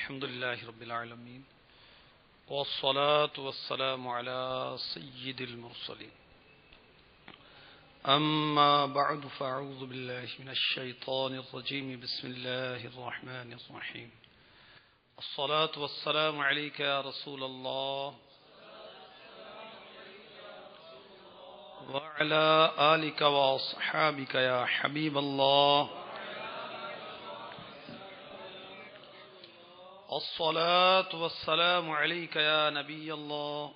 الحمد لله رب العالمين والصلاة والسلام على سيد المرسلين أما بعد فأعوذ بالله من الشيطان الرجيم بسم الله الرحمن الرحيم الصلاة والسلام عليك يا رسول الله وعلى آلك وأصحابك يا حبيب الله الصلاة والسلام عليك يا نبي الله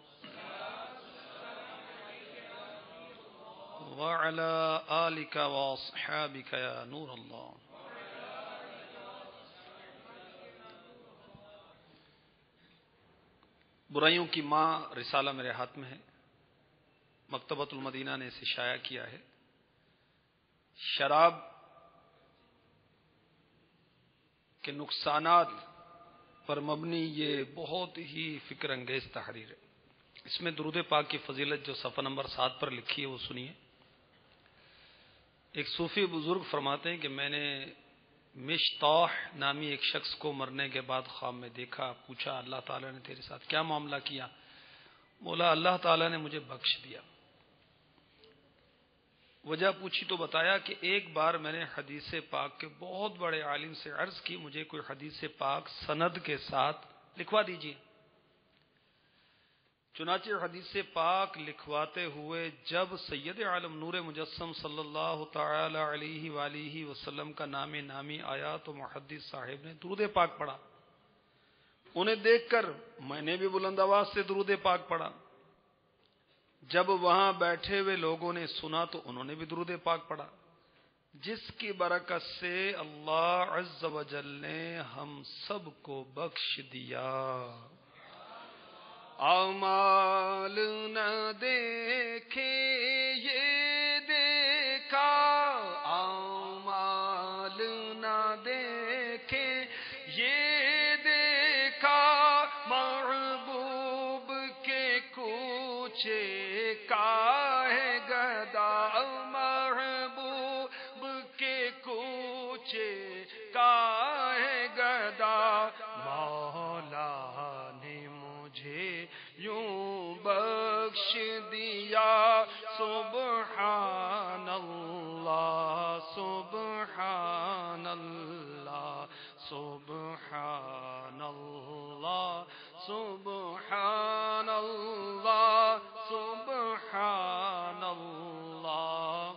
وعلى آلك وأصحابك يا نور الله. برائیوں کی ماں رسالہ میرے ہاتھ میں ہے، مکتبۃ المدینہ نے اسے شائع کیا ہے. شراب کے نقصانات پر مبنی یہ بہت ہی فکر انگیز تحریر ہے. اس میں درود پاک کی فضیلت جو صفحہ نمبر 7 پر لکھی ہے وہ سنیے. ایک صوفی بزرگ فرماتے ہیں کہ میں نے مشتاح نامی ایک شخص کو مرنے کے بعد خواب میں دیکھا. پوچھا اللہ تعالیٰ نے تیرے ساتھ کیا معاملہ کیا؟ بولا اللہ تعالیٰ نے مجھے بخش دیا. وجہ پوچھی تو بتایا کہ ایک بار میں نے حدیث پاک کے بہت بڑے عالم سے عرض کی مجھے کوئی حدیث پاک سند کے ساتھ لکھوا دیجیے. چنانچہ حدیث پاک لکھواتے ہوئے جب سید عالم نور مجسم صلی اللہ تعالی علیہ وآلہ وسلم کا نام نامی آیا تو محدث صاحب نے درود پاک پڑھا. انہیں دیکھ کر میں نے بھی بلند آواز سے درود پاک پڑھا. جب وہاں بیٹھے ہوئے لوگوں نے سنا تو انہوں نے بھی درود پاک پڑھا، جس کی برکت سے اللہ عز و جل نے ہم سب کو بخش دیا. اعمال نہ دیکھے یہ دیکھا، اعمال نہ دیکھے یہ دیکھا، محبوب کے کوچے کا ہے گدا، محبوب کے کوچے کا ہے گدا. مولا نے مجھے یوں بخش دیا، سبحان اللہ سبحان اللہ سبحان اللہ سبحان اللہ سبحان اللہ.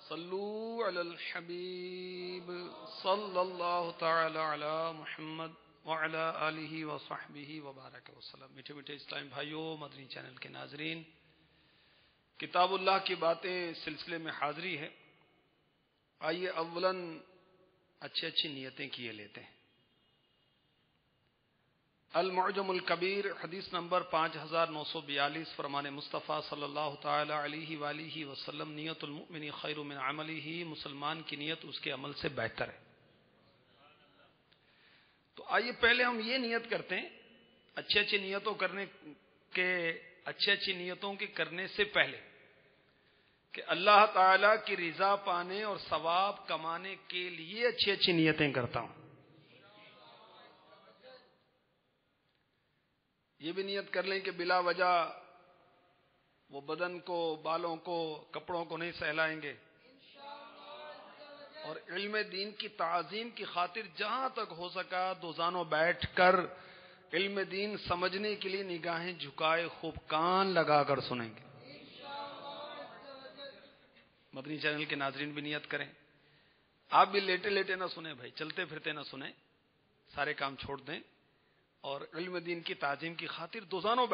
صلو علی الحبیب صلی اللہ تعالی علی محمد وعلی آلہ وصحبہ وبارک وسلم. میٹھے میٹھے اسلام بھائیوں، مدنی چینل کے ناظرین، کتاب اللہ کی باتیں سلسلے میں حاضری ہے. آئیے اولاً اچھی نیتیں کیے لیتے ہیں. المعجم الکبیر حدیث نمبر 5942 فرمان مصطفیٰ صلی اللہ تعالی علیہ وآلہ وسلم نیت المؤمن خیر من عملہ، مسلمان کی نیت اس کے عمل سے بہتر ہے. تو آئیے پہلے ہم یہ نیت کرتے ہیں اچھی نیتوں کے کرنے سے پہلے کہ اللہ تعالی کی رضا پانے اور ثواب کمانے کے لیے اچھی نیتیں کرتا ہوں. یہ بھی نیت کر لیں کہ بلا وجہ وہ بدن کو، بالوں کو، کپڑوں کو نہیں سہلائیں گے، اور علم دین کی تعظیم کی خاطر جہاں تک ہو سکا دوزانوں بیٹھ کر علم دین سمجھنے کے لیے نگاہیں جھکائے خوب کان لگا کر سنیں گے. مدنی چینل کے ناظرین بھی نیت کریں. آپ بھی لیٹے لیٹے نہ سنیں بھائی، چلتے پھرتے نہ سنیں، سارے کام چھوڑ دیں اور علم دین کی تعظیم کی خاطر دوزانوں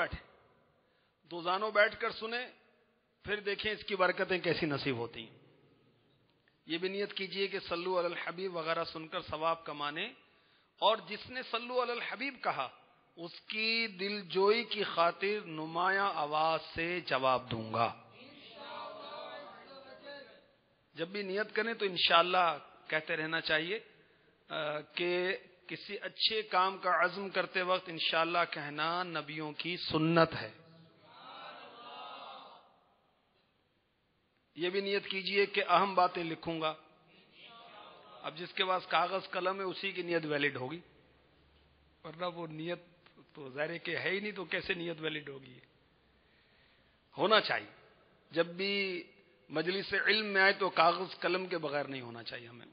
بیٹھ کر سنیں، پھر دیکھیں اس کی برکتیں کیسی نصیب ہوتی ہیں. یہ بھی نیت کیجئے کہ صلو علی الحبیب وغیرہ سن کر ثواب کمانے، اور جس نے صلو علی الحبیب کہا اس کی دل جوئی کی خاطر نمایاں آواز سے جواب دوں گا. جب بھی نیت کریں تو انشاءاللہ کہتے رہنا چاہیے کہ کسی اچھے کام کا عزم کرتے وقت انشاءاللہ کہنا نبیوں کی سنت ہے. یہ بھی نیت کیجئے کہ اہم باتیں لکھوں گا. اب جس کے پاس کاغذ قلم ہے اسی کی نیت ویلڈ ہوگی، ورنہ وہ نیت تو ظاہر ہے کہ ہے ہی نہیں، تو کیسے نیت ویلڈ ہوگی؟ ہونا چاہیے، جب بھی مجلس علم میں آئے تو کاغذ قلم کے بغیر نہیں ہونا چاہیے ہمیں.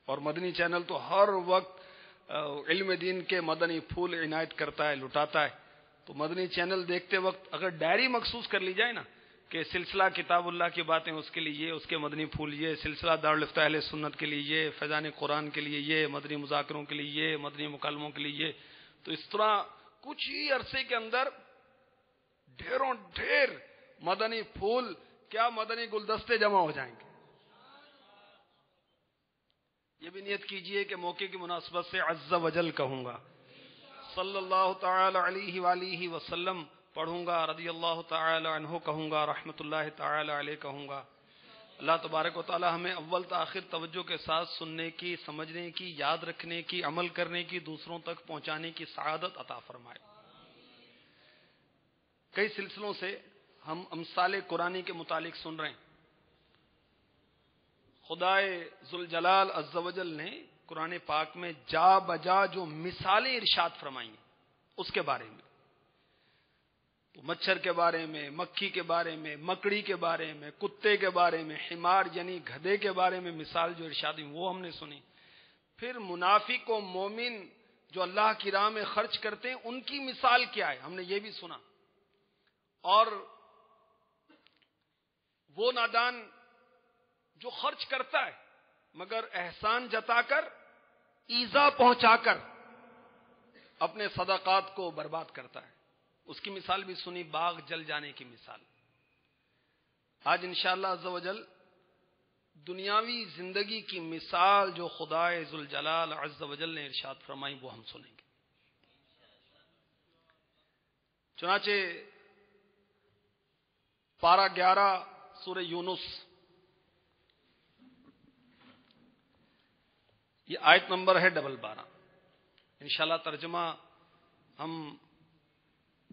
اور مدنی چینل تو ہر وقت علم دین کے مدنی پھول عنایت کرتا ہے، لٹاتا ہے. تو مدنی چینل دیکھتے وقت اگر ڈائری مخصوص کر لی جائے نا کہ سلسلہ کتاب اللہ کی باتیں اس کے لیے یہ، اس کے مدنی پھول یہ، سلسلہ دارالفتہ اہل سنت کے لیے یہ، فیضان قرآن کے لیے یہ، مدنی مذاکروں کے لیے یہ، مدنی مکالموں کے لیے یہ، تو اس طرح کچھ ہی عرصے کے اندر ڈھیروں ڈھیر مدنی پھول، کیا مدنی گلدستے جمع ہو جائیں گے. یہ بھی نیت کیجئے کہ موقع کی مناسبت سے عز و جل کہوں گا، صلی اللہ تعالی علیہ وآلہ وسلم پڑھوں گا، رضی اللہ تعالی عنہ کہوں گا، رحمت اللہ تعالی علیہ کہوں گا. اللہ تبارک و تعالی ہمیں اول تا آخر توجہ کے ساتھ سننے کی، سمجھنے کی، یاد رکھنے کی، عمل کرنے کی، دوسروں تک پہنچانے کی سعادت عطا فرمائے. کئی سلسلوں سے ہم امثال قرآنی کے متعلق سن رہے ہیں. خدائے ذوالجلال عز و جل نے قرآن پاک میں جا بجا جو مثالیں ارشاد فرمائی ہیں اس کے بارے میں، تو مچھر کے بارے میں، مکھی کے بارے میں، مکڑی کے بارے میں، کتے کے بارے میں، حمار یعنی گدھے کے بارے میں مثال جو ارشاد ہوئی وہ ہم نے سنی. پھر منافق و مومن جو اللہ کی راہ میں خرچ کرتے ہیں ان کی مثال کیا ہے ہم نے یہ بھی سنا. اور وہ نادان جو خرچ کرتا ہے مگر احسان جتا کر، ایذا پہنچا کر اپنے صدقات کو برباد کرتا ہے، اس کی مثال بھی سنی، باغ جل جانے کی مثال. آج انشاءاللہ عز و جل دنیاوی زندگی کی مثال جو خدائے ذوالجلال عز و جل نے ارشاد فرمائی وہ ہم سنیں گے. چنانچہ پارہ 11 سورہ یونس، یہ آیت نمبر ہے 12. انشاءاللہ ترجمہ ہم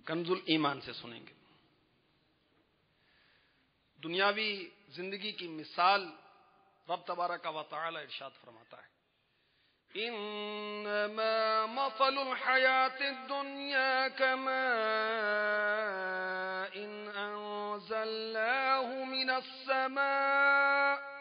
کنز الایمان سے سنیں گے. دنیاوی زندگی کی مثال رب تبارک و تعالی ارشاد فرماتا ہے، انما مثل الحیات الدنیا کماء انزلناه من السماء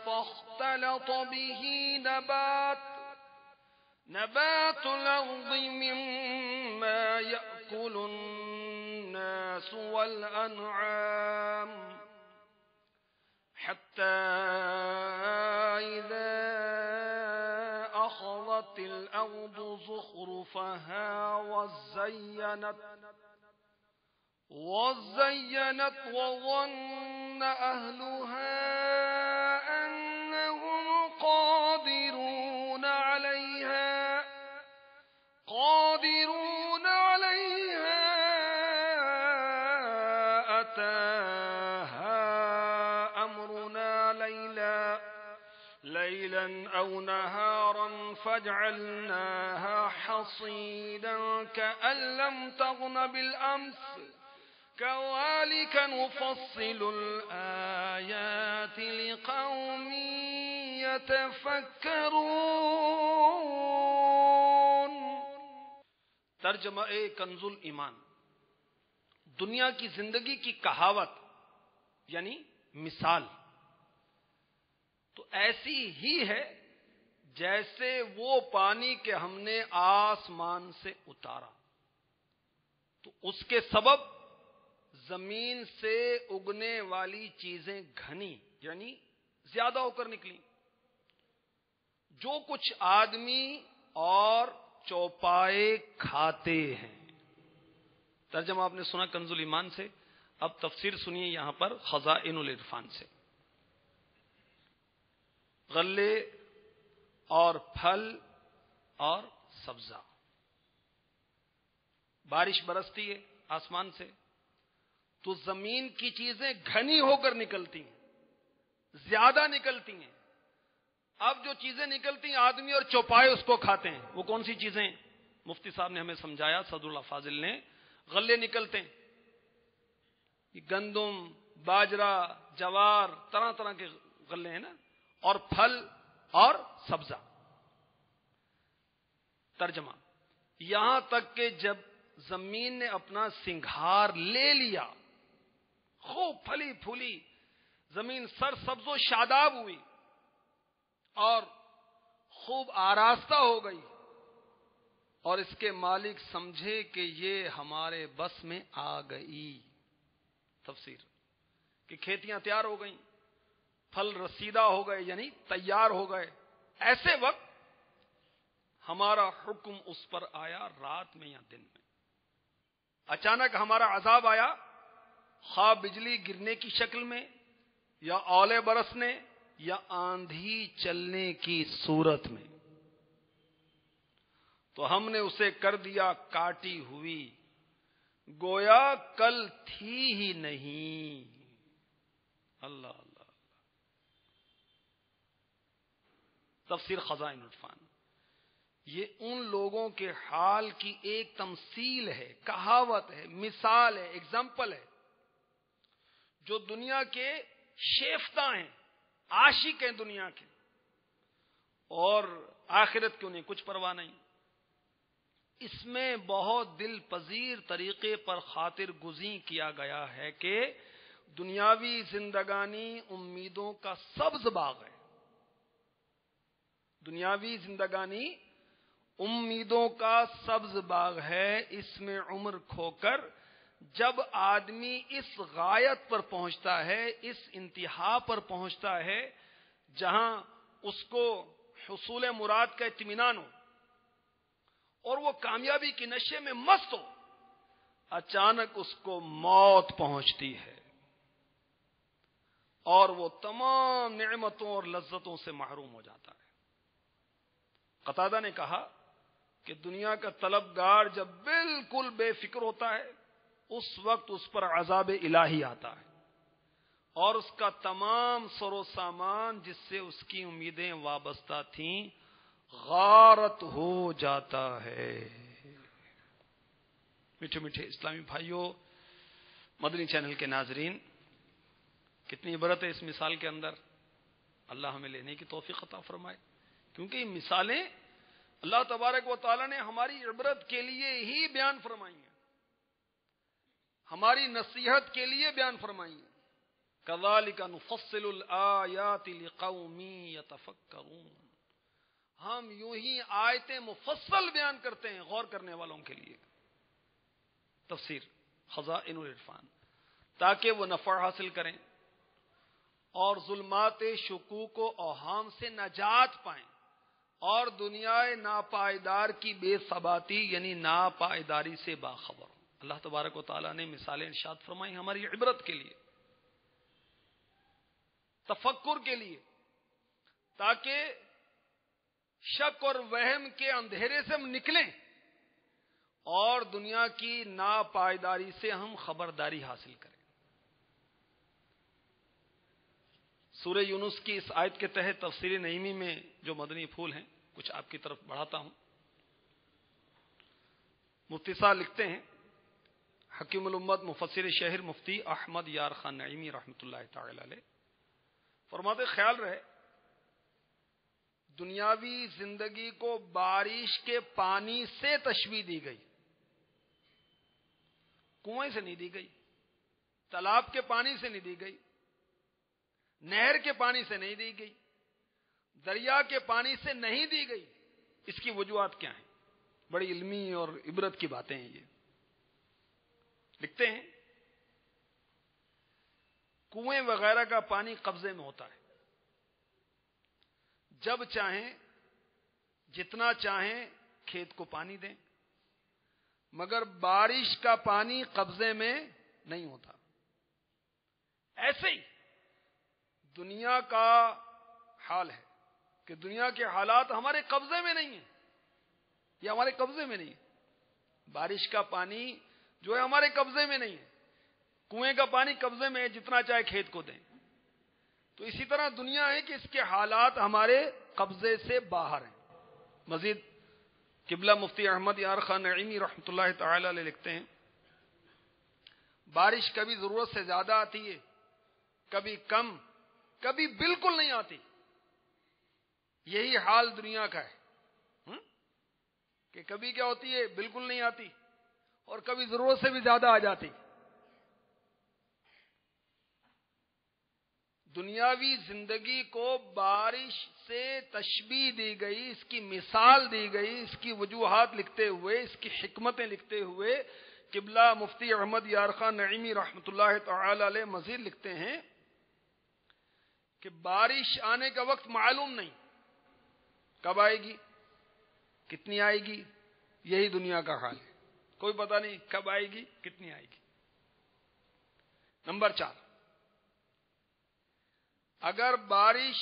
فاختلط به نبات الأرض مما يأكل الناس والأنعام حتى إذا أخذت الأرض زخرفها وزينت وظن أهلها أنهم قادرون عليها أتاها أمرنا ليلا أو نهارا فجعلناها حصيدا كأن لم تغن بالأمس كذلك نفصل الآيات لقوم يتفكرون. ترجمہ کنز الایمان، دنیا کی زندگی کی کہاوت یعنی مثال تو ایسی ہی ہے جیسے وہ پانی کہ ہم نے آسمان سے اتارا تو اس کے سبب زمین سے اگنے والی چیزیں گھنی یعنی زیادہ ہو کر نکلی. جو کچھ آدمی اور چوپائے کھاتے ہیں. ترجمہ آپ نے سنا کنز الایمان سے، اب تفسیر سنیے یہاں پر خزائن العرفان سے. غلے اور پھل اور سبزہ، بارش برستی ہے آسمان سے تو زمین کی چیزیں گھنی ہو کر نکلتی ہیں، زیادہ نکلتی ہیں. اب جو چیزیں نکلتی ہیں آدمی اور چوپائے اس کو کھاتے ہیں. وہ کون سی چیزیں؟ مفتی صاحب نے ہمیں سمجھایا، صدر اللہ فاضل نے، غلے نکلتے ہیں، یہ گندم، باجرا، جوار، طرح طرح کے غلے ہیں نا، اور پھل اور سبزہ۔ ترجمہ، یہاں تک کہ جب زمین نے اپنا سنگھار لے لیا، خوب پھلی پھولی زمین سر سبز و شاداب ہوئی اور خوب آراستہ ہو گئی، اور اس کے مالک سمجھے کہ یہ ہمارے بس میں آ گئی۔ تفسیر کہ کھیتیاں تیار ہو گئیں، پھل رسیدہ ہو گئے یعنی تیار ہو گئے، ایسے وقت ہمارا حکم اس پر آیا، رات میں یا دن میں۔ اچانک ہمارا عذاب آیا، خواہ بجلی گرنے کی شکل میں، یا اولے برسنے، یا آندھی چلنے کی صورت میں، تو ہم نے اسے کر دیا کاٹی ہوئی، گویا کل تھی ہی نہیں۔ اللہ اللہ۔ تفسیر خزائن العرفان، یہ ان لوگوں کے حال کی ایک تمثیل ہے، کہاوت ہے، مثال ہے، ایگزامپل ہے، جو دنیا کے شیفتہ ہیں، عاشق ہیں دنیا کے، اور آخرت کی انہیں کچھ پرواہ نہیں۔ اس میں بہت دل پذیر طریقے پر خاطر گزین کیا گیا ہے کہ دنیاوی زندگانی امیدوں کا سبز باغ ہے۔ دنیاوی زندگانی امیدوں کا سبز باغ ہے، اس میں عمر کھو کر جب آدمی اس غایت پر پہنچتا ہے، اس انتہا پر پہنچتا ہے جہاں اس کو حصول مراد کا اطمینان ہو اور وہ کامیابی کے نشے میں مست ہو، اچانک اس کو موت پہنچتی ہے اور وہ تمام نعمتوں اور لذتوں سے محروم ہو جاتا ہے۔ قتادہ نے کہا کہ دنیا کا طلبگار جب بالکل بے فکر ہوتا ہے، اس وقت اس پر عذاب الہی آتا ہے اور اس کا تمام سر و سامان جس سے اس کی امیدیں وابستہ تھیں غارت ہو جاتا ہے۔ میٹھے میٹھے اسلامی بھائیوں، مدنی چینل کے ناظرین، کتنی عبرت ہے اس مثال کے اندر۔ اللہ ہمیں لینے کی توفیق عطا فرمائے، کیونکہ یہ مثالیں اللہ تبارک و تعالی نے ہماری عبرت کے لیے ہی بیان فرمائی ہیں، ہماری نصیحت کے لیے بیان فرمائی ہیں۔ کذالک نفصل الآیات لقوم یتفکرون، ہم یوں ہی آیتیں مفصل بیان کرتے ہیں غور کرنے والوں کے لیے۔ تفسیر خزائن العرفان، تاکہ وہ نفع حاصل کریں اور ظلمات شکوک و اوہام سے نجات پائیں اور دنیا ناپائیدار کی بے ثباتی یعنی ناپائیداری سے باخبر ہوں۔ اللہ تبارک و تعالیٰ نے مثالیں ارشاد فرمائی ہماری عبرت کے لیے، تفکر کے لیے، تاکہ شک اور وہم کے اندھیرے سے ہم نکلیں اور دنیا کی ناپائیداری سے ہم خبرداری حاصل کریں۔ سورہ یونس کی اس آیت کے تحت تفسیر نعیمی میں جو مدنی پھول ہیں کچھ آپ کی طرف بڑھاتا ہوں۔ مفتی صاحب لکھتے ہیں، حکیم الامت مفسر شہر مفتی احمد یار خان نعیمی رحمۃ اللہ تعالی علیہ فرماتے، خیال رہے دنیاوی زندگی کو بارش کے پانی سے تشبیہ دی گئی، کنویں سے نہیں دی گئی، تالاب کے پانی سے نہیں دی گئی، نہر کے پانی سے نہیں دی گئی، دریا کے پانی سے نہیں دی گئی۔ اس کی وجوہات کیا ہیں؟ بڑی علمی اور عبرت کی باتیں ہیں یہ۔ لکھتے ہیں، کنویں وغیرہ کا پانی قبضے میں ہوتا ہے، جب چاہیں جتنا چاہیں کھیت کو پانی دیں، مگر بارش کا پانی قبضے میں نہیں ہوتا۔ ایسے ہی دنیا کا حال ہے کہ دنیا کے حالات ہمارے قبضے میں نہیں ہیں، یہ ہمارے قبضے میں نہیں ہے۔ بارش کا پانی جو ہے ہمارے قبضے میں نہیں ہے، کنویں کا پانی قبضے میں ہے، جتنا چاہے کھیت کو دیں۔ تو اسی طرح دنیا ہے کہ اس کے حالات ہمارے قبضے سے باہر ہیں۔ مزید قبلہ مفتی احمد یار خان نعیمی رحمۃ اللہ تعالی علیہ لکھتے ہیں بارش کبھی ضرورت سے زیادہ آتی ہے، کبھی کم، کبھی بالکل نہیں آتی. یہی حال دنیا کا ہے کہ کبھی کیا ہوتی ہے بالکل نہیں آتی اور کبھی ضرورت سے بھی زیادہ آ جاتی. دنیاوی زندگی کو بارش سے تشبیہ دی گئی، اس کی مثال دی گئی، اس کی وجوہات لکھتے ہوئے، اس کی حکمتیں لکھتے ہوئے قبلہ مفتی احمد یار خان نعیمی رحمۃ اللہ تعالی علیہ مزید لکھتے ہیں کہ بارش آنے کا وقت معلوم نہیں، کب آئے گی، کتنی آئے گی. یہی دنیا کا حال ہے، کوئی پتہ نہیں کب آئے گی، کتنی آئے گی. نمبر 4، اگر بارش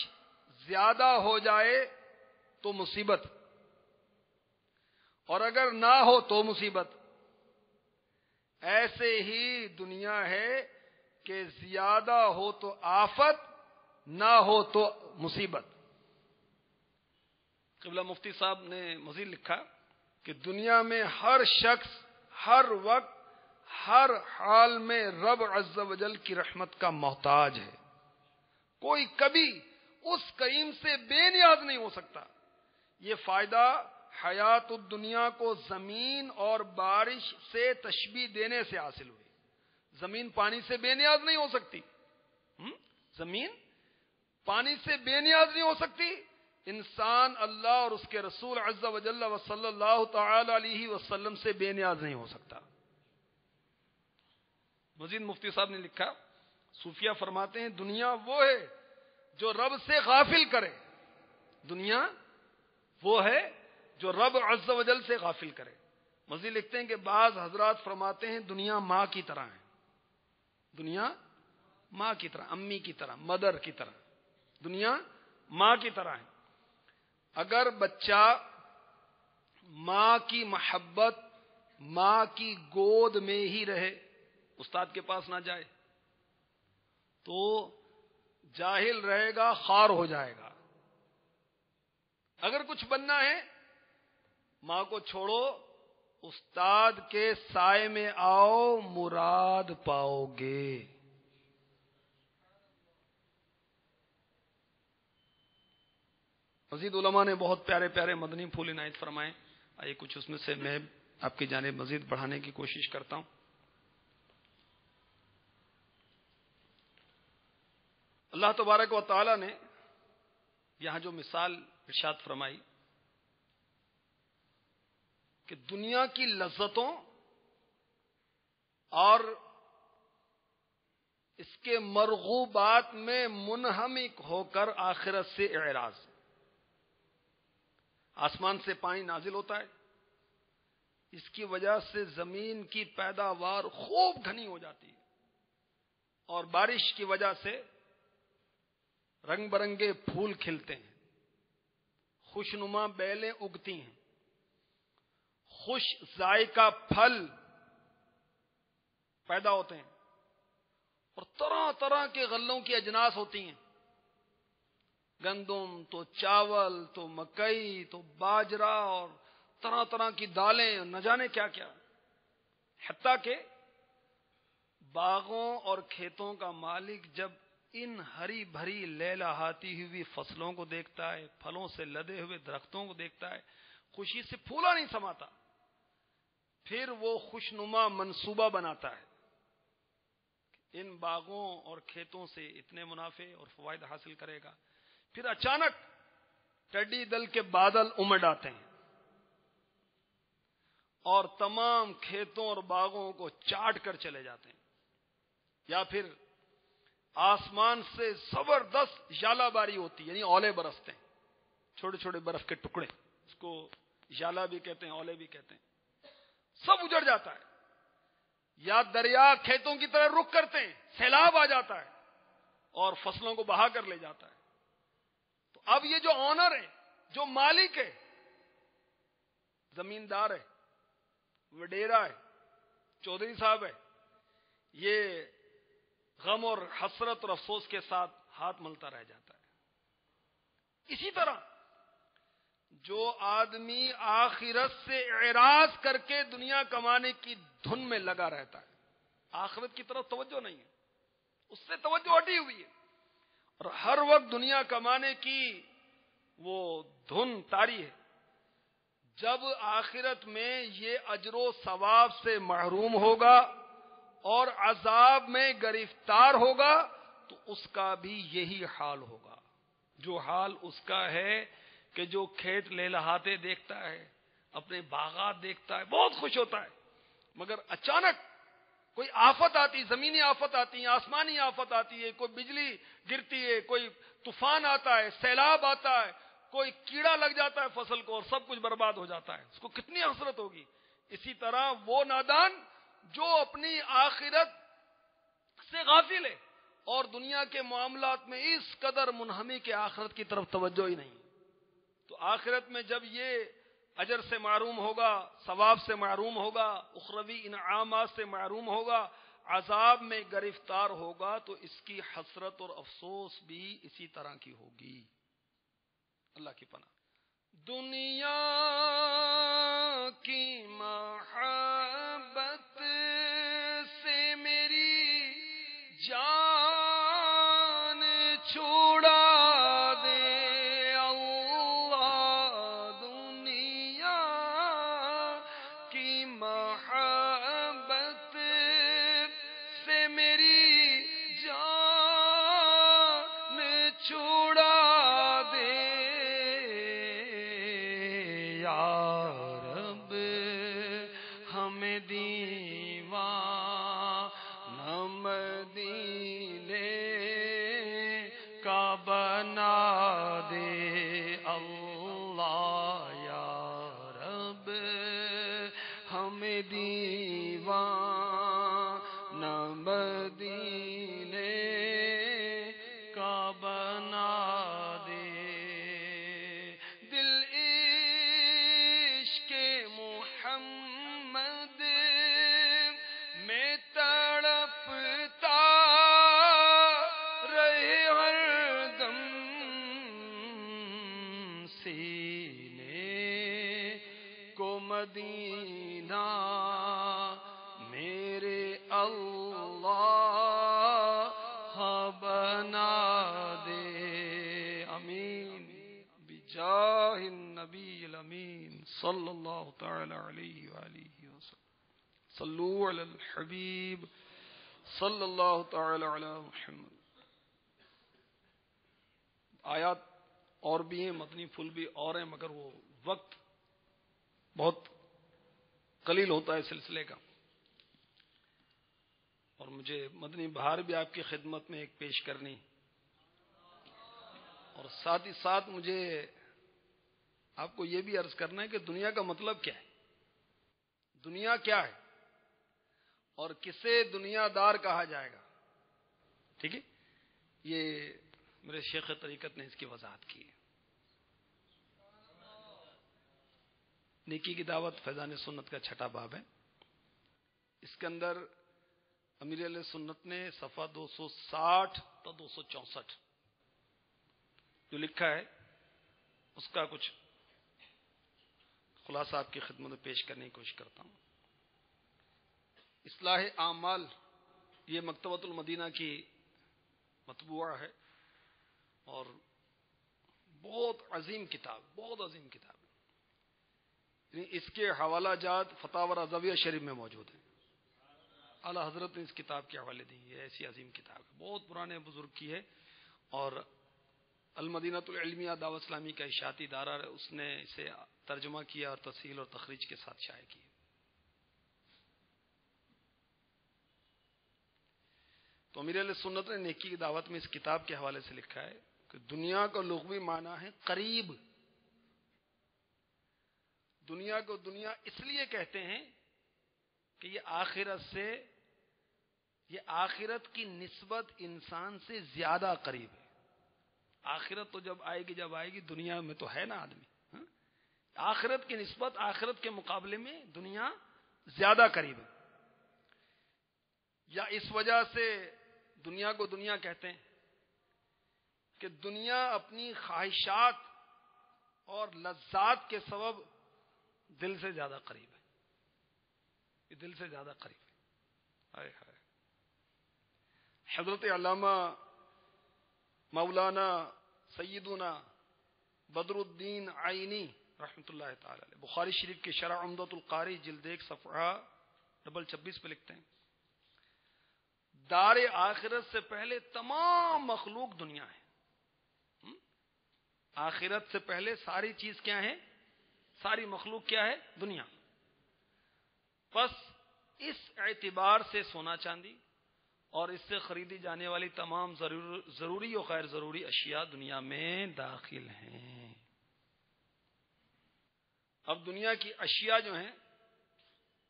زیادہ ہو جائے تو مصیبت، اور اگر نہ ہو تو مصیبت. ایسے ہی دنیا ہے کہ زیادہ ہو تو آفت، نہ ہو تو مصیبت. قبلہ مفتی صاحب نے مزید لکھا کہ دنیا میں ہر شخص ہر وقت ہر حال میں رب عز و جل کی رحمت کا محتاج ہے. کوئی کبھی اس کریم سے بے نیاز نہیں ہو سکتا. یہ فائدہ حیات الدنیا کو زمین اور بارش سے تشبیہ دینے سے حاصل ہوئی. زمین پانی سے بے نیاز نہیں ہو سکتی، زمین پانی سے بے نیاز نہیں ہو سکتی. انسان اللہ اور اس کے رسول عز و جل و صلی اللہ تعالی علیہ وسلم سے بے نیاز نہیں ہو سکتا. مزید مفتی صاحب نے لکھا، صوفیہ فرماتے ہیں دنیا وہ ہے جو رب سے غافل کرے، دنیا وہ ہے جو رب عز و جل سے غافل کرے. مزید لکھتے ہیں کہ بعض حضرات فرماتے ہیں دنیا ماں کی طرح ہے، دنیا ماں کی طرح، امی کی طرح، مدر کی طرح. دنیا ماں کی طرح ہے. اگر بچہ ماں کی محبت، ماں کی گود میں ہی رہے، استاد کے پاس نہ جائے، تو جاہل رہے گا، خار ہو جائے گا. اگر کچھ بننا ہے ماں کو چھوڑو، استاد کے سائے میں آؤ، مراد پاؤ گے. مزید علماء نے بہت پیارے پیارے مدنی پھول عنایت فرمائے. آئیے کچھ اس میں سے میں آپ کی جانب مزید بڑھانے کی کوشش کرتا ہوں. اللہ تبارک و تعالی نے یہاں جو مثال ارشاد فرمائی کہ دنیا کی لذتوں اور اس کے مرغوبات میں منہمک ہو کر آخرت سے اعراض. آسمان سے پانی نازل ہوتا ہے، اس کی وجہ سے زمین کی پیداوار خوب گھنی ہو جاتی ہے، اور بارش کی وجہ سے رنگ برنگے پھول کھلتے ہیں، خوشنما بیلیں اگتی ہیں، خوش ذائقہ پھل پیدا ہوتے ہیں، اور طرح طرح کے غلوں کی اجناس ہوتی ہیں، گندم تو چاول تو مکئی تو باجرا اور طرح طرح کی دالیں، نہ جانے کیا کیا. حتیٰ کہ باغوں اور کھیتوں کا مالک جب ان ہری بھری لہلہاتی ہوئی فصلوں کو دیکھتا ہے، پھلوں سے لدے ہوئے درختوں کو دیکھتا ہے، خوشی سے پھولا نہیں سماتا. پھر وہ خوشنما منصوبہ بناتا ہے، ان باغوں اور کھیتوں سے اتنے منافع اور فوائد حاصل کرے گا. پھر اچانک ٹڈی دل کے بادل امڑ آتے ہیں اور تمام کھیتوں اور باغوں کو چاٹ کر چلے جاتے ہیں. یا پھر آسمان سے زبردست ژالہ باری ہوتی ہے، یعنی اولے برستے ہیں، چھوٹے چھوٹے برف کے ٹکڑے، اس کو ژالہ بھی کہتے ہیں، اولے بھی کہتے ہیں. سب اجڑ جاتا ہے. یا دریا کھیتوں کی طرح رخ کرتے ہیں، سیلاب آ جاتا ہے اور فصلوں کو بہا کر لے جاتا ہے. تو اب یہ جو آنر ہے، جو مالک ہے، زمیندار ہے، وڈیرا ہے، چودھری صاحب ہے، یہ غم اور حسرت اور افسوس کے ساتھ ہاتھ ملتا رہ جاتا ہے. اسی طرح جو آدمی آخرت سے اعراض کر کے دنیا کمانے کی دھن میں لگا رہتا ہے، آخرت کی طرف توجہ نہیں ہے، اس سے توجہ ہٹی ہوئی ہے، اور ہر وقت دنیا کمانے کی وہ دھن تاری ہے، جب آخرت میں یہ اجر و ثواب سے محروم ہوگا اور عذاب میں گرفتار ہوگا تو اس کا بھی یہی حال ہوگا جو حال اس کا ہے کہ جو کھیت لہلہاتے دیکھتا ہے، اپنے باغات دیکھتا ہے، بہت خوش ہوتا ہے، مگر اچانک کوئی آفت آتی، زمینی آفت آتی ہے، آسمانی آفت آتی ہے، کوئی بجلی گرتی ہے، کوئی طوفان آتا ہے، سیلاب آتا ہے، کوئی کیڑا لگ جاتا ہے فصل کو اور سب کچھ برباد ہو جاتا ہے، اس کو کتنی حسرت ہوگی۔ اسی طرح وہ نادان جو اپنی آخرت سے غافل ہے اور دنیا کے معاملات میں اس قدر منہمک کے آخرت کی طرف توجہ ہی نہیں، تو آخرت میں جب یہ اجر سے محروم ہوگا، ثواب سے محروم ہوگا، اخروی انعامات سے محروم ہوگا، عذاب میں گرفتار ہوگا، تو اس کی حسرت اور افسوس بھی اسی طرح کی ہوگی۔ اللہ کی پناہ۔ دنیا کی محبت سے میری جان چھوڑا دے اللہ، دنیا کی محبت سے میری جان چھوڑا دے یا رب، ہمیں دیوانہ مدینے کا بنا دے اللہ، یا رب ہمیں دیوانہ مدینے کا بنا دے۔ دل عشق محمد میں تڑپتا رہے ہر دم، سینے کو مدینہ میرے اللہ بنا دے۔ امین بجاہ النبی الامین صلی اللہ تعالی علیہ وآلہ وسلم۔ صلو علی الحبیب صلی اللہ تعالی علی محمد۔ آیات اور بھی ہیں، مدنی پھول بھی اور ہیں، مگر وہ وقت بہت قلیل ہوتا ہے سلسلے کا، اور مجھے مدنی بہار بھی آپ کی خدمت میں ایک پیش کرنی، اور ساتھ ہی ساتھ مجھے آپ کو یہ بھی عرض کرنا ہے کہ دنیا کا مطلب کیا ہے، دنیا کیا ہے اور کسے دنیا دار کہا جائے گا، ٹھیک ہے؟ یہ میرے شیخ طریقت نے اس کی وضاحت کی ہے۔ نیکی کی دعوت فیضان سنت کا 6واں باب ہے، اس کے اندر امیر علیہ سنت نے صفحہ 260 تا 264 جو لکھا ہے اس کا کچھ خلاصہ آپ کی خدمت میں پیش کرنے کی کوشش کرتا ہوں۔ اصلاح اعمال یہ مکتبۃ المدینہ کی مطبوعہ ہے اور بہت عظیم کتاب، بہت عظیم کتاب ہے، یعنی اس کے حوالہ جات فتاوی رضویہ شریف میں موجود ہیں۔ اعلیٰ حضرت نے اس کتاب کے حوالے دی، یہ ایسی عظیم کتاب ہے، بہت پرانے بزرگ کی ہے، اور المدینہ العلمیہ دعوت اسلامی کا اشاعتی ادارہ ہے، اس نے اسے ترجمہ کیا اور تفصیل اور تخریج کے ساتھ شائع کی۔ تو امیر علیہ سنت نے نیکی کی دعوت میں اس کتاب کے حوالے سے لکھا ہے کہ دنیا کا لغوی معنی ہے قریب۔ دنیا کو دنیا اس لیے کہتے ہیں کہ یہ آخرت کی نسبت انسان سے زیادہ قریب ہے۔ آخرت تو جب آئے گی دنیا میں تو ہے نا آدمی، آخرت کی نسبت، آخرت کے مقابلے میں دنیا زیادہ قریب ہے، یا اس وجہ سے دنیا کو دنیا کہتے ہیں کہ دنیا اپنی خواہشات اور لذات کے سبب دل سے زیادہ قریب ہے. یہ دل سے زیادہ قریب ہے. ہائے ہائے. حضرت علامہ مولانا سیدنا بدر الدین عینی رحمۃ اللہ تعالی علیہ بخاری شریف کے شرح عمدۃ القاری جلد 1 صفحہ 26 پہ لکھتے ہیں، دار آخرت سے پہلے تمام مخلوق دنیا ہے. آخرت سے پہلے ساری چیز کیا ہے؟ ساری مخلوق کیا ہے؟ دنیا. بس اس اعتبار سے سونا چاندی اور اس سے خریدی جانے والی تمام ضروری اور غیر ضروری اشیاء دنیا میں داخل ہیں. اب دنیا کی اشیاء جو ہیں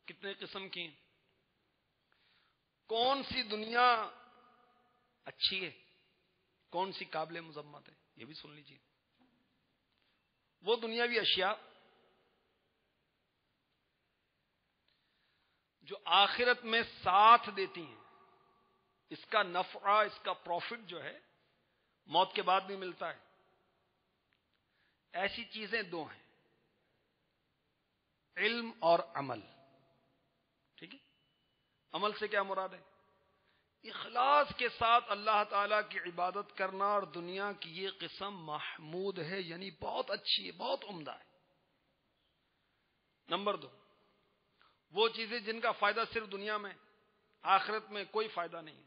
کتنے قسم کی ہیں؟ کون سی دنیا اچھی ہے، کون سی قابل مذمت ہے، یہ بھی سن لیجیے. وہ دنیاوی اشیاء جو آخرت میں ساتھ دیتی ہیں، اس کا نفع، اس کا پروفٹ جو ہے موت کے بعد بھی ملتا ہے. ایسی چیزیں دو ہیں، علم اور عمل. ٹھیک ہے؟ عمل سے کیا مراد ہے؟ اخلاص کے ساتھ اللہ تعالی کی عبادت کرنا. اور دنیا کی یہ قسم محمود ہے، یعنی بہت اچھی ہے، بہت عمدہ ہے. نمبر 2، وہ چیزیں جن کا فائدہ صرف دنیا میں، آخرت میں کوئی فائدہ نہیں ہے.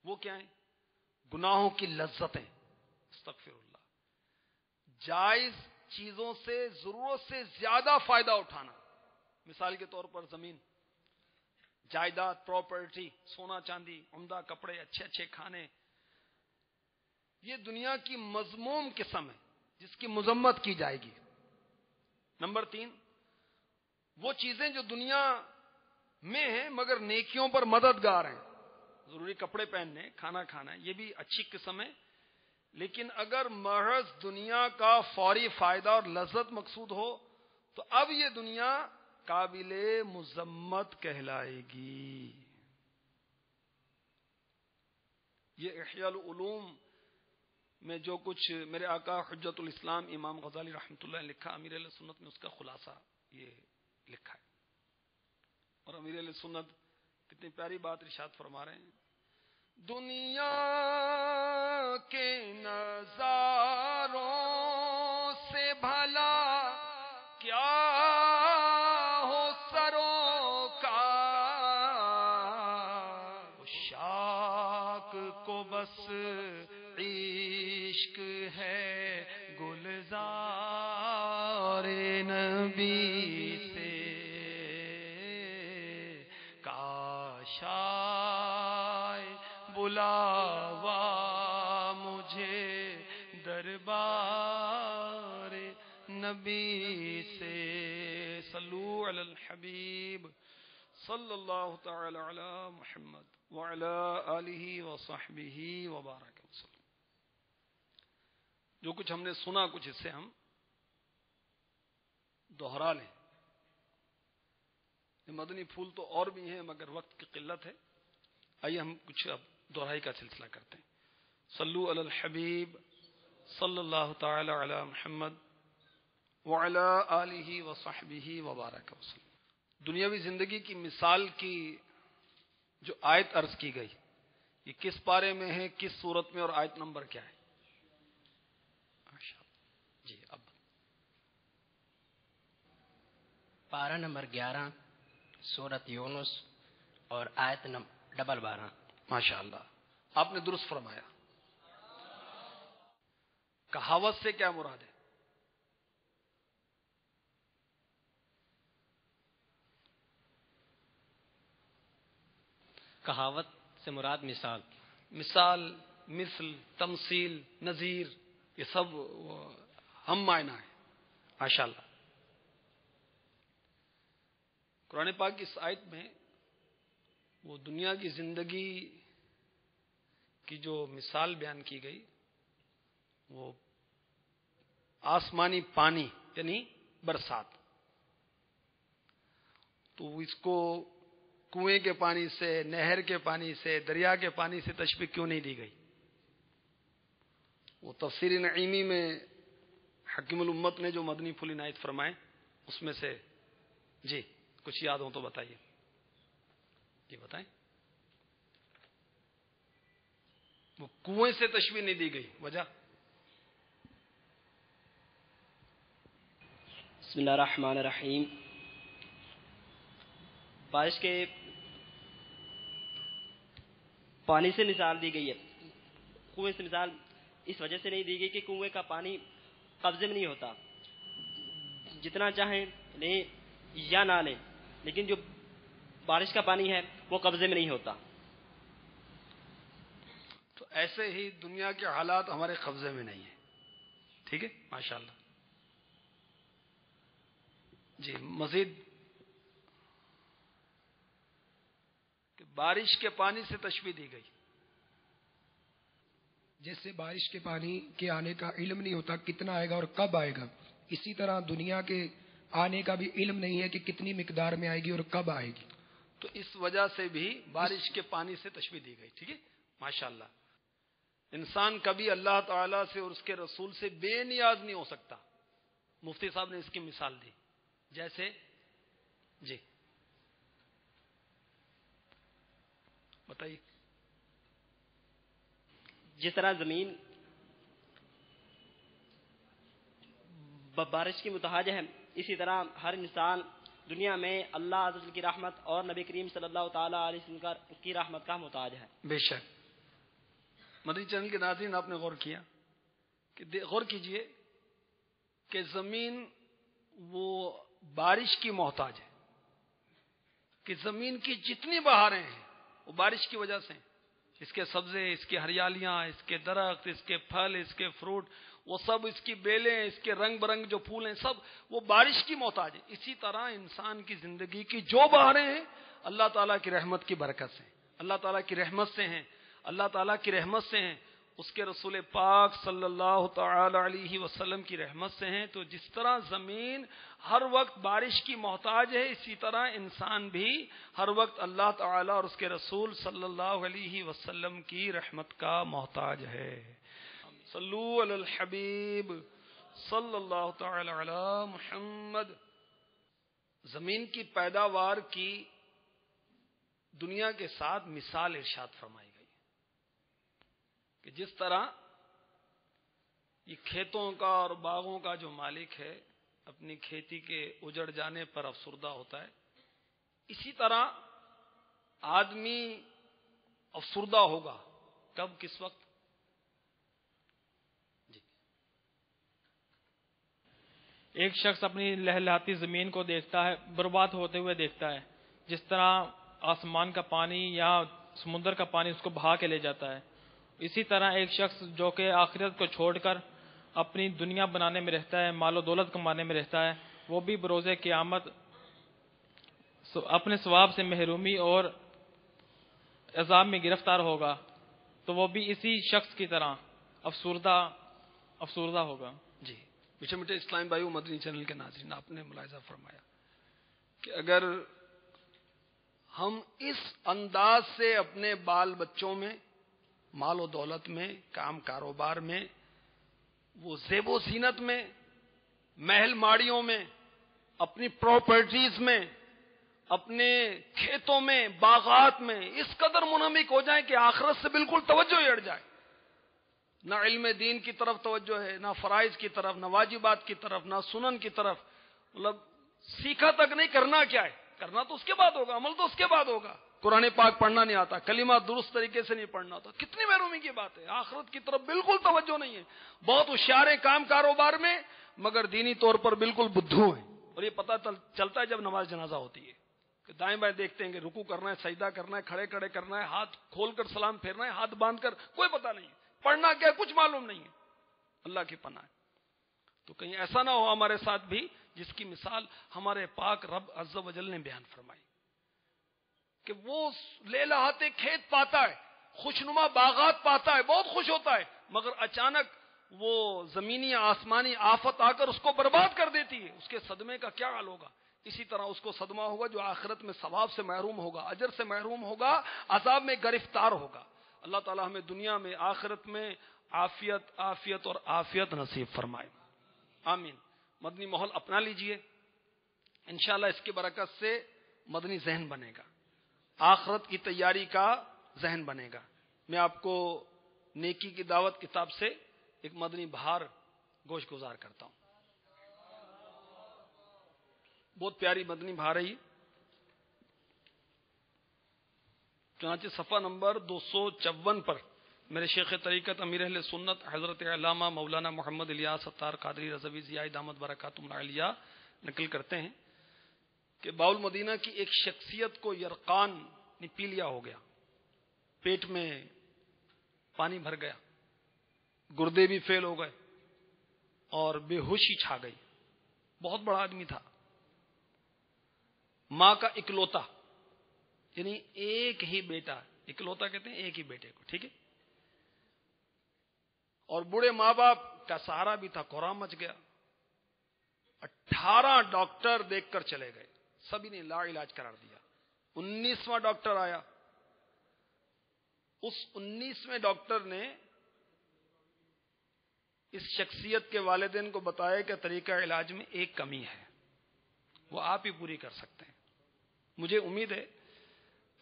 وہ کیا ہیں؟ گناہوں کی لذتیں. استغفر اللہ. جائز چیزوں سے ضرورت سے زیادہ فائدہ اٹھانا. مثال کے طور پر زمین، جائیداد، پراپرٹی، سونا چاندی، عمدہ کپڑے، اچھے اچھے کھانے، یہ دنیا کی مذموم قسم ہے جس کی مذمت کی جائے گی. نمبر 3، وہ چیزیں جو دنیا میں ہیں مگر نیکیوں پر مددگار ہیں. ضروری کپڑے پہننے، کھانا کھانا، یہ بھی اچھی قسم ہے. لیکن اگر محض دنیا کا فوری فائدہ اور لذت مقصود ہو تو اب یہ دنیا قابل مذمت کہلائے گی. یہ احیاء العلوم میں جو کچھ میرے آقا حجت الاسلام امام غزالی رحمۃ اللہ نے لکھا، امیر اہل سنت میں اس کا خلاصہ یہ لکھا ہے. اور امیر اہل سنت کتنی پیاری بات ارشاد فرما رہے ہیں، دنیا کے نظاروں سے بھلا کیا ہو سروں کا، عشاق کو بس عشق ہے گلزار نبی سے، کاش آئے بلاوا مجھے دربار نبی سے. صلو علی الحبیب صلی اللہ تعالی علی محمد وعلی آلہ وصحبہ وبارک وسلم. جو کچھ ہم نے سنا، کچھ اس سے ہم دوہرا لیں. مدنی پھول تو اور بھی ہیں مگر وقت کی قلت ہے. آئیے ہم کچھ اب دوہرائی کا سلسلہ کرتے ہیں. صلو علی الحبیب صلی اللہ تعالی علی محمد وعلی آلہ وصحبہ وبارک وسلم. دنیاوی زندگی کی مثال کی جو آیت عرض کی گئی، یہ کس پارے میں ہے، کس صورت میں، اور آیت نمبر کیا ہے؟ جی اب پارہ نمبر 11، سورت یونس، اور آیت نمبر 12. ماشاء اللہ، آپ نے درست فرمایا. کہاوت سے کیا مراد ہے؟ کہاوت سے مراد مثال. مثال، مثل، تمثیل، نظیر، یہ سب ہم معنی ہے. ماشاء اللہ. قرآن پاک کی اس آیت میں وہ دنیا کی زندگی کی جو مثال بیان کی گئی، وہ آسمانی پانی یعنی برسات. تو اس کو کنویں کے پانی سے، نہر کے پانی سے، دریا کے پانی سے تشبیہ کیوں نہیں دی گئی؟ وہ تفسیر نعیمی میں حکیم الامت نے جو مدنی پھول عنایت فرمائے اس میں سے جی کچھ یاد ہو تو بتائیے. جی بتائیں. وہ کنویں سے تشبیہ نہیں دی گئی، وجہ؟ بسم اللہ الرحمن الرحیم. بارش کے پانی سے مثال دی گئی ہے. کنویں سے مثال اس وجہ سے نہیں دی گئی کہ کنویں کا پانی قبضے میں نہیں ہوتا، جتنا چاہیں لیں یا نہ لیں، لیکن جو بارش کا پانی ہے وہ قبضے میں نہیں ہوتا. تو ایسے ہی دنیا کے حالات ہمارے قبضے میں نہیں ہیں. ٹھیک ہے، ماشاءاللہ. جی مزید کہ بارش کے پانی سے تشبیہ دی گئی. جیسے بارش کے پانی کے آنے کا علم نہیں ہوتا کتنا آئے گا اور کب آئے گا، اسی طرح دنیا کے آنے کا بھی علم نہیں ہے کہ کتنی مقدار میں آئے گی اور کب آئے گی. تو اس وجہ سے بھی بارش کے پانی سے تشبیہ دی گئی. ٹھیک ہے، ماشاءاللہ. انسان کبھی اللہ تعالی سے اور اس کے رسول سے بے نیاز نہیں ہو سکتا. مفتی صاحب نے اس کی مثال دی. جیسے جی بتائیے. جس طرح زمین بارش کی محتاج ہے، اسی طرح ہر انسان دنیا میں اللہ عز و جل کی رحمت اور نبی کریم صلی اللہ تعالی علیہ وسلم کی رحمت کا محتاج ہے. بے شک. مدنی چینل کے ناظرین، آپ نے غور کیا کہ غور کیجئے کہ زمین وہ بارش کی محتاج ہے، کہ زمین کی جتنی بہاریں ہیں وہ بارش کی وجہ سے. اس کے سبزے، اس کی ہریالیاں، اس کے درخت، اس کے پھل، اس کے فروٹ، وہ سب، اس کی بیلیں، اس کے رنگ برنگ جو پھول ہیں، سب وہ بارش کی محتاج ہے. اسی طرح انسان کی زندگی کی جو بہاریں ہیں اللہ تعالیٰ کی رحمت کی برکت سے، اللہ تعالیٰ کی رحمت سے ہیں، اللہ تعالیٰ کی رحمت سے ہیں، اس کے رسول پاک صلی اللہ تعالی علیہ وسلم کی رحمت سے ہیں. تو جس طرح زمین ہر وقت بارش کی محتاج ہے، اسی طرح انسان بھی ہر وقت اللہ تعالی اور اس کے رسول صلی اللہ علیہ وسلم کی رحمت کا محتاج ہے. صلو علی الحبیب صلی اللہ تعالی علی محمد. زمین کی پیداوار کی دنیا کے ساتھ مثال ارشاد فرمائی گئی کہ جس طرح یہ کھیتوں کا اور باغوں کا جو مالک ہے اپنی کھیتی کے اجڑ جانے پر افسردہ ہوتا ہے، اسی طرح آدمی افسردہ ہوگا. کب، کس وقت؟ جی. ایک شخص اپنی لہلہاتی زمین کو دیکھتا ہے، برباد ہوتے ہوئے دیکھتا ہے، جس طرح آسمان کا پانی یا سمندر کا پانی اس کو بہا کے لے جاتا ہے. اسی طرح ایک شخص جو کہ آخرت کو چھوڑ کر اپنی دنیا بنانے میں رہتا ہے، مال و دولت کمانے میں رہتا ہے، وہ بھی بروز قیامت اپنے ثواب سے محرومی اور عذاب میں گرفتار ہوگا. تو وہ بھی اسی شخص کی طرح افسردہ ہوگا. جی میٹھے میٹھے اسلام بھائیو، مدنی چینل کے ناظرین، آپ نے ملاحظہ فرمایا کہ اگر ہم اس انداز سے اپنے بال بچوں میں، مال و دولت میں، کام کاروبار میں، وہ زیب و زینت میں، محل ماڑیوں میں، اپنی پراپرٹیز میں، اپنے کھیتوں میں، باغات میں اس قدر منہمک ہو جائیں کہ آخرت سے بالکل توجہ ہی ہٹ جائے. نہ علم دین کی طرف توجہ ہے، نہ فرائض کی طرف، نہ واجبات کی طرف، نہ سنن کی طرف. مطلب سیکھا تک نہیں، کرنا کیا ہے. کرنا تو اس کے بعد ہوگا، عمل تو اس کے بعد ہوگا. قرآن پاک پڑھنا نہیں آتا، کلمات درست طریقے سے نہیں پڑھنا آتا، کتنی محرومی کی بات ہے. آخرت کی طرف بالکل توجہ نہیں ہے. بہت ہوشیار ہیں کام کاروبار میں، مگر دینی طور پر بالکل بدھو ہیں. اور یہ پتہ چلتا ہے جب نماز جنازہ ہوتی ہے کہ دائیں بائیں دیکھتے ہیں کہ رکوع کرنا ہے، سجدہ کرنا ہے، کھڑے کھڑے کرنا ہے، ہاتھ کھول کر سلام پھیرنا ہے، ہاتھ باندھ کر، کوئی پتہ نہیں ہے. پڑھنا کیا کچھ معلوم نہیں ہے. اللہ کی پناہ ہے. تو کہیں ایسا نہ ہو ہمارے ساتھ بھی جس کی مثال ہمارے پاک رب عز و جل نے بیان فرمائی کہ وہ لہلہاتے کھیت پاتا ہے، خوشنما باغات پاتا ہے، بہت خوش ہوتا ہے، مگر اچانک وہ زمینی آسمانی آفت آ کر اس کو برباد کر دیتی ہے. اس کے صدمے کا کیا حال ہوگا؟ اسی طرح اس کو صدمہ ہوگا جو آخرت میں ثواب سے محروم ہوگا، اجر سے محروم ہوگا، عذاب میں گرفتار ہوگا. اللہ تعالی ہمیں دنیا میں، آخرت میں عافیت اور عافیت نصیب فرمائے. آمین. مدنی ماحول اپنا لیجئے, انشاءاللہ اس کی برکت سے مدنی ذہن بنے گا, آخرت کی تیاری کا ذہن بنے گا. میں آپ کو نیکی کی دعوت کتاب سے ایک مدنی بہار گوش گزار کرتا ہوں. بہت پیاری مدنی بہار ہے یہ. چنانچہ صفحہ نمبر 254 پر میرے شیخ طریقت امیر اہل سنت حضرت علامہ مولانا محمد الیاس ستار قادری رضوی ضیاء دامت برکاتہم العالیہ نقل کرتے ہیں کہ باول مدینہ کی ایک شخصیت کو یرقان پیلیا ہو گیا, پیٹ میں پانی بھر گیا, گردے بھی فیل ہو گئے اور بے ہوشی چھا گئی. بہت بڑا آدمی تھا, ماں کا اکلوتا, یعنی ایک ہی بیٹا, اکلوتا کہتے ہیں ایک ہی بیٹے کو, ٹھیک ہے, اور بوڑھے ماں باپ کا سہارا بھی تھا. کوڑا مچ گیا. 18 ڈاکٹر دیکھ کر چلے گئے, سبھی نے لا علاج قرار دیا. 19واں ڈاکٹر آیا. اس 19ویں ڈاکٹر نے اس شخصیت کے والدین کو بتایا کہ طریقہ علاج میں ایک کمی ہے, وہ آپ ہی پوری کر سکتے ہیں. مجھے امید ہے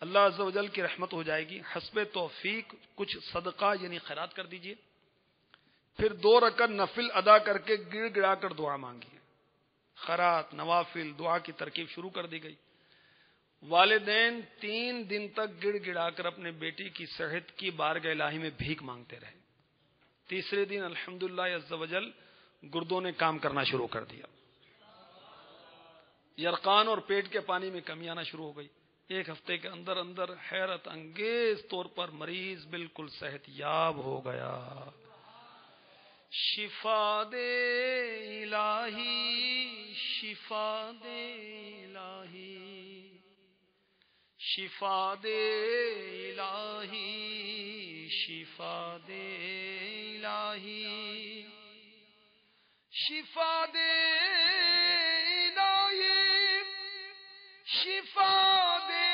اللہ عز و جل کی رحمت ہو جائے گی. حسب توفیق کچھ صدقہ یعنی خیرات کر دیجئے, پھر 2 رکعت نفل ادا کر کے گڑ گڑا کر دعا مانگیے. خیرات, نوافل, دعا کی ترکیب شروع کر دی گئی. والدین 3 دن تک گڑ گڑا کر اپنے بیٹی کی صحت کی بارگاہ الہی میں بھیک مانگتے رہے. تیسرے دن الحمدللہ عز و جل گردوں نے کام کرنا شروع کر دیا. یرقان اور پیٹ کے پانی میں کمی آنا شروع ہو گئی. 1 ہفتے کے اندر اندر حیرت انگیز طور پر مریض بالکل صحت یاب ہو گیا. شفا دے الہی, شفا دے الہی, شفا دے الہی, شفا دے الہی, شفا دے الہی, شفا دے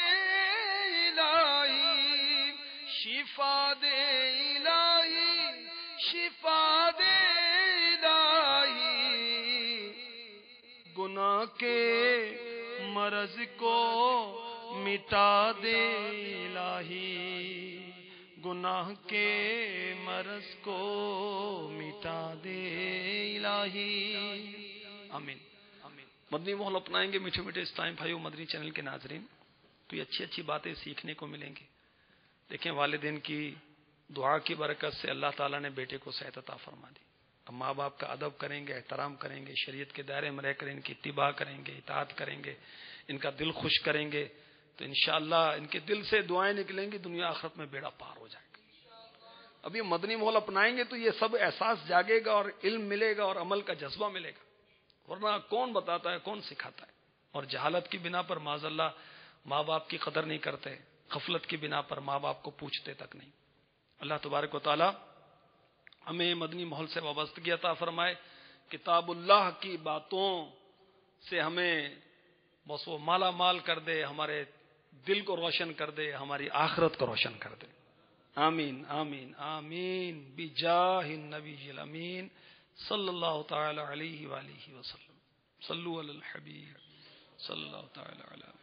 الہی, شفا دے الہی, شفا دے الہی. گناہ کے مرض کو مٹا دے الہی, گناہ کے مرض کو مٹا دے الہی. آمین. مدنی ماحول اپنائیں گے میٹھے میٹھے اسلام بھائیو, مدنی چینل کے ناظرین, تو یہ اچھی اچھی باتیں سیکھنے کو ملیں گی. دیکھیں والدین کی دعا کی برکت سے اللہ تعالیٰ نے بیٹے کو صحت عطا فرما دی. اب ماں باپ کا ادب کریں گے, احترام کریں گے, شریعت کے دائرے میں رہ کر ان کی اتباع کریں گے, اطاعت کریں گے, ان کا دل خوش کریں گے, تو انشاءاللہ ان کے دل سے دعائیں نکلیں گی, دنیا آخرت میں بیڑا پار ہو جائے گا. اب یہ مدنی ماحول اپنائیں گے تو یہ سب احساس جاگے گا اور علم ملے گا اور عمل کا جذبہ ملے گا. ورنہ کون بتاتا ہے, کون سکھاتا ہے, اور جہالت کی بنا پر معاذ اللہ ماں باپ کی قدر نہیں کرتے, غفلت کی بنا پر ماں باپ کو پوچھتے تک نہیں. اللہ تبارک و تعالی ہمیں مدنی ماحول سے وابستگی عطا فرمائے. کتاب اللہ کی باتوں سے ہمیں بس وہ مالا مال کر دے, ہمارے دل کو روشن کر دے, ہماری آخرت کو روشن کر دے. آمین آمین آمین بجاہ النبی الامین صلی اللہ تعالی علیہ وآلہ وسلم. صلو علی الحبیب صلی اللہ تعالی علیہ